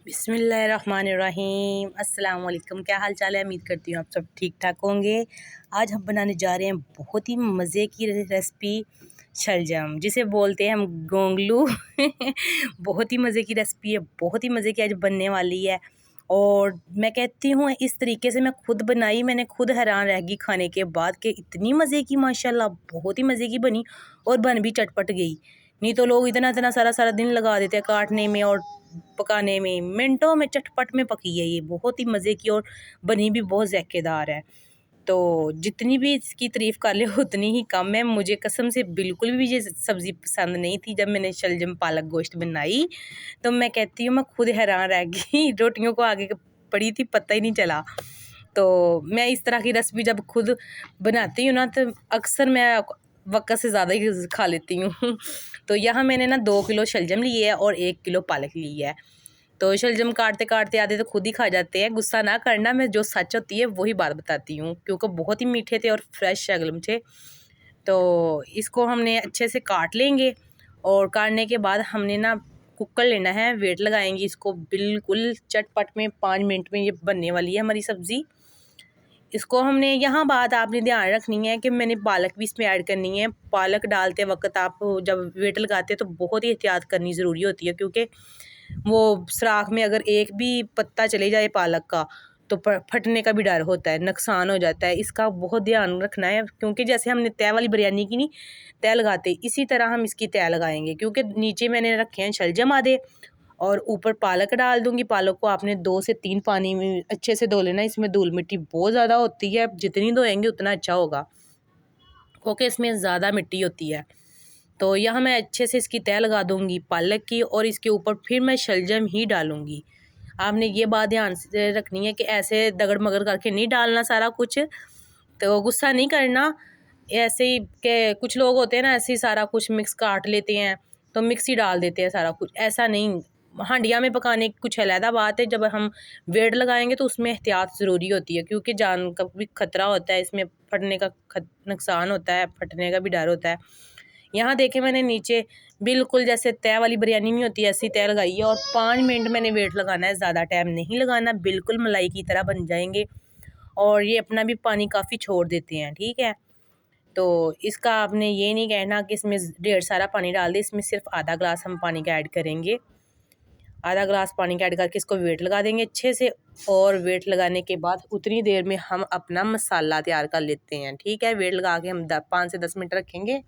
बिस्मिल्लाहिर्रहमानिर्रहीम। अस्सलाम वालेकुम। क्या हाल चाल है? उम्मीद करती हूँ आप सब ठीक ठाक होंगे। आज हम बनाने जा रहे हैं बहुत ही मज़े की रेसिपी शलजम, जिसे बोलते हैं हम गोंगलू। बहुत ही मज़े की रेसिपी है, बहुत ही मज़े की आज बनने वाली है। और मैं कहती हूँ इस तरीके से मैं खुद बनाई, मैंने खुद हैरान रह गई खाने के बाद कि इतनी मज़े की, माशाल्लाह बहुत ही मज़े की बनी और बन भी चटपट गई। नहीं तो लोग इतना इतना सारा सारा दिन लगा देते हैं काटने में और पकाने में, मिनटों में चटपट में पकी है ये, बहुत ही मज़े की और बनी भी बहुत ज़ायकेदार है। तो जितनी भी इसकी तारीफ़ कर ले उतनी ही कम है। मुझे कसम से बिल्कुल भी ये सब्ज़ी पसंद नहीं थी। जब मैंने शलजम पालक गोश्त बनाई तो मैं कहती हूँ मैं खुद हैरान रह गई। रोटियों को आगे पड़ी थी, पता ही नहीं चला। तो मैं इस तरह की रेसिपी जब खुद बनाती हूँ ना तो अक्सर मैं वक़्त से ज़्यादा ही खा लेती हूँ। तो यहाँ मैंने ना 2 किलो शलजम लिए है और 1 किलो पालक ली है। तो शलजम काटते काटते आधे तो खुद ही खा जाते हैं। गुस्सा ना करना, मैं जो सच होती है वही बात बताती हूँ, क्योंकि बहुत ही मीठे थे और फ्रेश शलजम थे। तो इसको हमने अच्छे से काट लेंगे और काटने के बाद हमने ना कुकर लेना है, वेट लगाएंगे इसको। बिल्कुल चटपट में 5 मिनट में ये बनने वाली है हमारी सब्ज़ी। इसको हमने यहाँ बात आपने ध्यान रखनी है कि मैंने पालक भी इसमें ऐड करनी है। पालक डालते वक्त आप जब वेट लगाते हैं तो बहुत ही एहतियात करनी ज़रूरी होती है, क्योंकि वो सुराख में अगर एक भी पत्ता चले जाए पालक का तो फटने का भी डर होता है, नुकसान हो जाता है। इसका बहुत ध्यान रखना है, क्योंकि जैसे हमने तय वाली बिरयानी की नहीं तय लगाते, इसी तरह हम इसकी तय लगाएंगे। क्योंकि नीचे मैंने रखे हैं शलजम आधे और ऊपर पालक डाल दूंगी। पालक को आपने 2 से 3 पानी में अच्छे से धो लेना। इसमें धूल मिट्टी बहुत ज़्यादा होती है, जितनी धोएंगे उतना अच्छा होगा, क्योंकि इसमें ज़्यादा मिट्टी होती है। तो यहाँ मैं अच्छे से इसकी तह लगा दूंगी पालक की, और इसके ऊपर फिर मैं शलजम ही डालूंगी। आपने ये बात ध्यान से रखनी है कि ऐसे दगड़ मगड़ करके नहीं डालना सारा कुछ। तो गुस्सा नहीं करना, ऐसे ही के कुछ लोग होते हैं ना, ऐसे ही सारा कुछ मिक्स काट लेते हैं तो मिक्स ही डाल देते हैं सारा कुछ। ऐसा नहीं, हांडिया में पकाने की कुछ अलहदा बात है। जब हम वेट लगाएंगे तो उसमें एहतियात ज़रूरी होती है, क्योंकि जान का भी खतरा होता है, इसमें फटने का नुकसान होता है, फटने का भी डर होता है। यहाँ देखे मैंने नीचे बिल्कुल जैसे तय वाली बिरयानी नहीं होती ऐसी तय लगाई है, और 5 मिनट मैंने वेट लगाना है, ज़्यादा टाइम नहीं लगाना। बिल्कुल मलाई की तरह बन जाएंगे और ये अपना भी पानी काफ़ी छोड़ देते हैं, ठीक है। तो इसका आपने ये नहीं कहना कि इसमें ढेर सारा पानी डाल दे, इसमें सिर्फ आधा ग्लास हम पानी का ऐड करेंगे। आधा ग्लास पानी का ऐड करके इसको वेट लगा देंगे अच्छे से। और वेट लगाने के बाद उतनी देर में हम अपना मसाला तैयार कर लेते हैं, ठीक है। वेट लगा के हम 5 से 10 मिनट रखेंगे।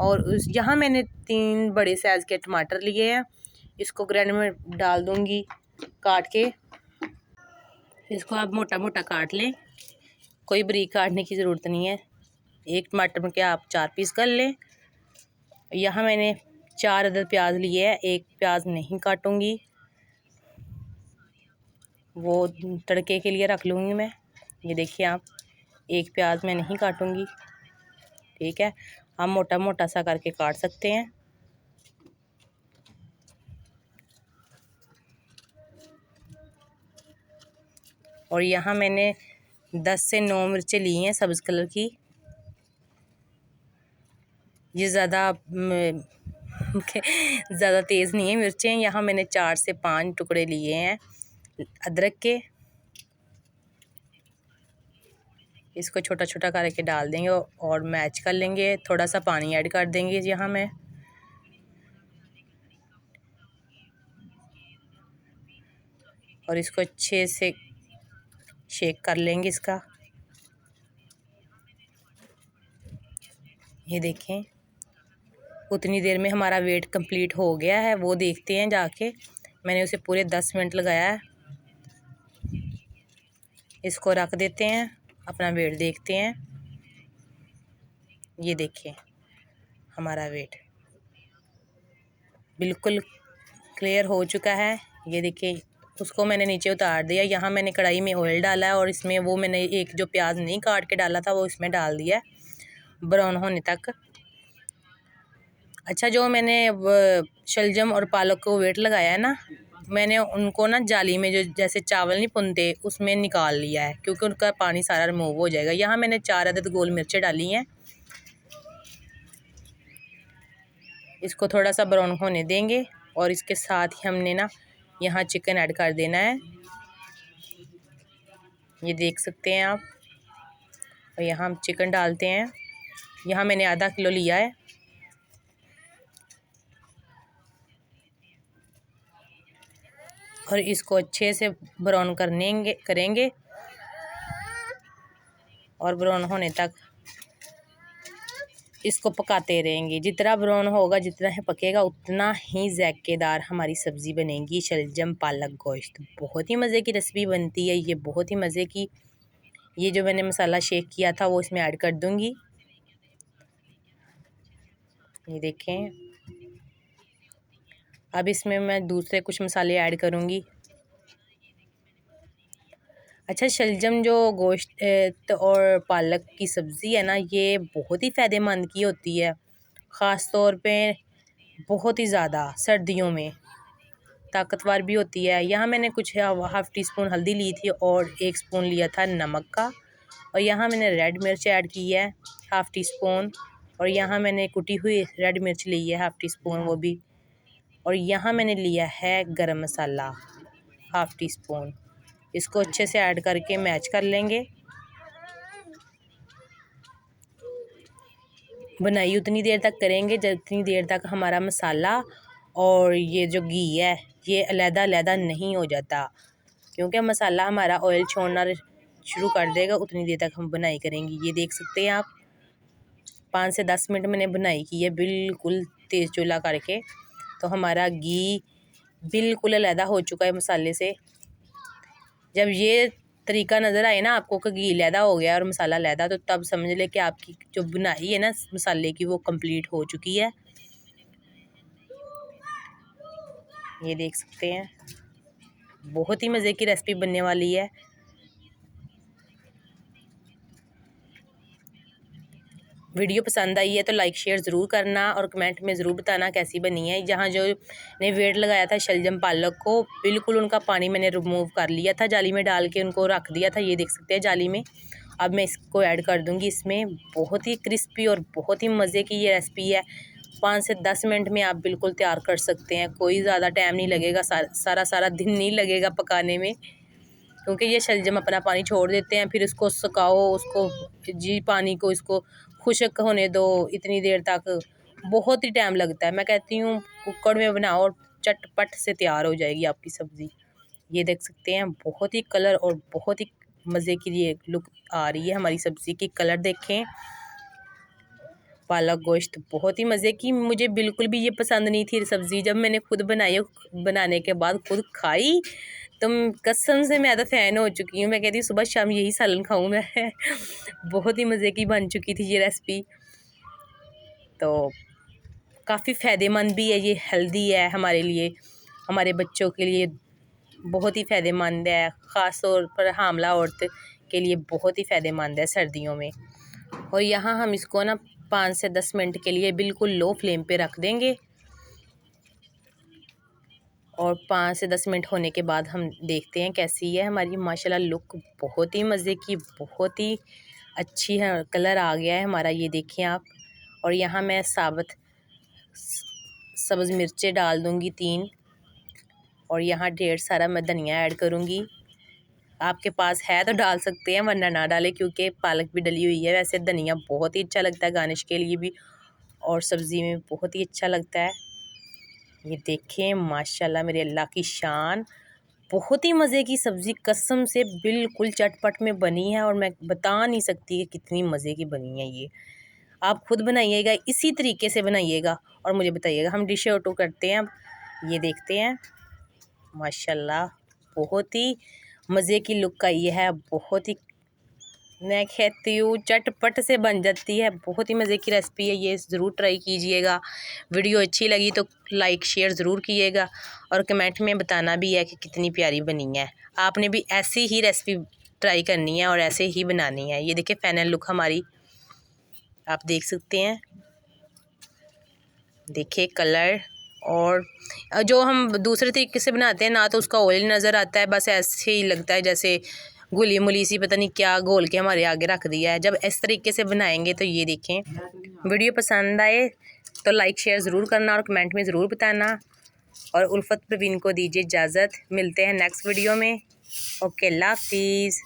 और यहाँ मैंने 3 बड़े साइज़ के टमाटर लिए हैं, इसको ग्राइंडर में डाल दूँगी काट के। इसको आप मोटा मोटा काट लें, कोई बारीक काटने की ज़रूरत नहीं है। एक टमाटर के आप 4 पीस कर लें। यहाँ मैंने 4 अदद प्याज लिए हैं, एक प्याज नहीं काटूँगी, वो तड़के के लिए रख लूँगी मैं। ये देखिए आप, एक प्याज मैं नहीं काटूँगी, ठीक है। हम मोटा मोटा सा करके काट सकते हैं। और यहाँ मैंने 10 से 9 मिर्चें ली हैं सब्ज़ कलर की। ये ज़्यादा तेज़ नहीं है मिर्चें। यहाँ मैंने 4 से 5 टुकड़े लिए हैं अदरक के, इसको छोटा छोटा करके डाल देंगे और मैच कर लेंगे। थोड़ा सा पानी ऐड कर देंगे यहाँ मैं, और इसको अच्छे से शेक कर लेंगे इसका। ये देखें, उतनी देर में हमारा वेट कंप्लीट हो गया है, वो देखते हैं जाके। मैंने उसे पूरे 10 मिनट लगाया है। इसको रख देते हैं, अपना वेट देखते हैं। ये देखें, हमारा वेट बिल्कुल क्लियर हो चुका है। ये देखिए, उसको मैंने नीचे उतार दिया। यहाँ मैंने कढ़ाई में ऑयल डाला है और इसमें वो मैंने एक जो प्याज नहीं काट के डाला था वो इसमें डाल दिया ब्राउन होने तक। अच्छा, जो मैंने शलजम और पालक को वेट लगाया है ना, मैंने उनको ना जाली में जो जैसे चावल नहीं भुनते उसमें निकाल लिया है, क्योंकि उनका पानी सारा रिमूव हो जाएगा। यहाँ मैंने 4 अदद गोल मिर्चें डाली हैं, इसको थोड़ा सा ब्राउन होने देंगे। और इसके साथ ही हमने ना यहाँ चिकन ऐड कर देना है, ये देख सकते हैं आप। और यहाँ हम चिकन डालते हैं। यहाँ मैंने आधा किलो लिया है। और इसको अच्छे से ब्राउन करेंगे और ब्राउन होने तक इसको पकाते रहेंगे। जितना ब्राउन होगा, जितना ही पकेगा, उतना ही ज़ायकेदार हमारी सब्ज़ी बनेगी शलजम पालक गोश्त। बहुत ही मज़े की रेसिपी बनती है ये, बहुत ही मज़े की। ये जो मैंने मसाला शेक किया था वो इसमें ऐड कर दूँगी, ये देखें। अब इसमें मैं दूसरे कुछ मसाले ऐड करूँगी। अच्छा, शलजम जो गोश्त और पालक की सब्ज़ी है ना, ये बहुत ही फ़ायदेमंद की होती है, ख़ास तौर पे बहुत ही ज़्यादा सर्दियों में ताकतवर भी होती है। यहाँ मैंने कुछ हाफ़ टी स्पून हल्दी ली थी और 1 स्पून लिया था नमक का। और यहाँ मैंने रेड मिर्च ऐड की है हाफ़ टी स्पून। और यहाँ मैंने कुटी हुई रेड मिर्च ली है हाफ़ टी स्पून, वो भी। और यहाँ मैंने लिया है गरम मसाला हाफ़ टी स्पून। इसको अच्छे से ऐड करके मैच कर लेंगे। बनाई उतनी देर तक करेंगे जितनी देर तक हमारा मसाला और ये जो घी है ये अलग-अलग नहीं हो जाता, क्योंकि मसाला हमारा ऑयल छोड़ना शुरू कर देगा, उतनी देर तक हम बनाई करेंगे। ये देख सकते हैं आप, 5 से 10 मिनट मैंने बनाई की है बिल्कुल तेज़ चूल्हा करके। तो हमारा घी बिल्कुल अलग हो चुका है मसाले से। जब ये तरीका नज़र आए ना आपको कि घी लैदा हो गया और मसाला लैदा, तो तब समझ ले कि आपकी जो बुनाई है ना मसाले की, वो कंप्लीट हो चुकी है। ये देख सकते हैं, बहुत ही मज़े की रेसिपी बनने वाली है। वीडियो पसंद आई है तो लाइक शेयर ज़रूर करना और कमेंट में ज़रूर बताना कैसी बनी है। जहाँ जो ने वेट लगाया था शलजम पालक को, बिल्कुल उनका पानी मैंने रिमूव कर लिया था, जाली में डाल के उनको रख दिया था। ये देख सकते हैं जाली में। अब मैं इसको ऐड कर दूँगी इसमें। बहुत ही क्रिस्पी और बहुत ही मज़े की ये रेसिपी है। 5 से 10 मिनट में आप बिल्कुल तैयार कर सकते हैं, कोई ज़्यादा टाइम नहीं लगेगा, सारा दिन नहीं लगेगा पकाने में, क्योंकि ये शलजम अपना पानी छोड़ देते हैं। फिर इसको सुखाओ, उसको जी पानी को इसको खुश्क होने दो, इतनी देर तक बहुत ही टाइम लगता है। मैं कहती हूँ कुकर में बनाओ और चटपट से तैयार हो जाएगी आपकी सब्ज़ी। ये देख सकते हैं, बहुत ही कलर और बहुत ही मज़े की ये लुक आ रही है हमारी सब्ज़ी की। कलर देखें, पालक गोश्त बहुत ही मज़े की। मुझे बिल्कुल भी ये पसंद नहीं थी सब्ज़ी, जब मैंने खुद बनाई, बनाने के बाद खुद खाई, तो कसम से मैं तो फ़ैन हो चुकी हूँ। मैं कहती हूँ सुबह शाम यही सालन खाऊँ मैं। बहुत ही मज़े की बन चुकी थी ये रेसिपी। तो काफ़ी फ़ायदेमंद भी है ये, हेल्दी है हमारे लिए, हमारे बच्चों के लिए बहुत ही फ़ायदेमंद है, ख़ास तौर पर हामला औरत के लिए बहुत ही फ़ायदेमंद है सर्दियों में। और यहाँ हम इसको ना 5 से 10 मिनट के लिए बिल्कुल लो फ्लेम पे रख देंगे। और 5 से 10 मिनट होने के बाद हम देखते हैं कैसी है हमारी माशाल्लाह लुक। बहुत ही मज़े की, बहुत ही अच्छी है, कलर आ गया है हमारा, ये देखिए आप। और यहाँ मैं साबुत सब्ज़ मिर्चें डाल दूँगी 3। और यहाँ ढेर सारा मैं धनिया ऐड करूँगी। आपके पास है तो डाल सकते हैं, वरना ना डालें, क्योंकि पालक भी डली हुई है। वैसे धनिया बहुत ही अच्छा लगता है गार्निश के लिए भी, और सब्ज़ी में बहुत ही अच्छा लगता है। ये देखें माशाल्लाह मेरे अल्लाह की शान, बहुत ही मज़े की सब्ज़ी, कसम से बिल्कुल चटपट में बनी है। और मैं बता नहीं सकती कि कितनी मज़े की बनी है ये। आप खुद बनाइएगा, इसी तरीके से बनाइएगा और मुझे बताइएगा। हम डिश आउट करते हैं अब। ये देखते हैं माशाल्लाह, बहुत ही मज़े की लुक आई है, बहुत ही, मैं कहती हूँ चटपट से बन जाती है। बहुत ही मज़े की रेसिपी है ये, ज़रूर ट्राई कीजिएगा। वीडियो अच्छी लगी तो लाइक शेयर ज़रूर कीजिएगा और कमेंट में बताना भी है कि कितनी प्यारी बनी है। आपने भी ऐसी ही रेसिपी ट्राई करनी है और ऐसे ही बनानी है। ये देखिए फाइनल लुक हमारी, आप देख सकते हैं। देखिए कलर, और जो हम दूसरे तरीके से बनाते हैं ना, तो उसका ऑयल नज़र आता है, बस ऐसे ही लगता है जैसे गुली मुली सी पता नहीं क्या घोल के हमारे आगे रख दिया है। जब इस तरीके से बनाएंगे तो ये देखें। वीडियो पसंद आए तो लाइक शेयर ज़रूर करना और कमेंट में ज़रूर बताना। और उल्फत प्रवीण को दीजिए इजाज़त। मिलते हैं नेक्स्ट वीडियो में। ओके, अल्लाह हाफिज़।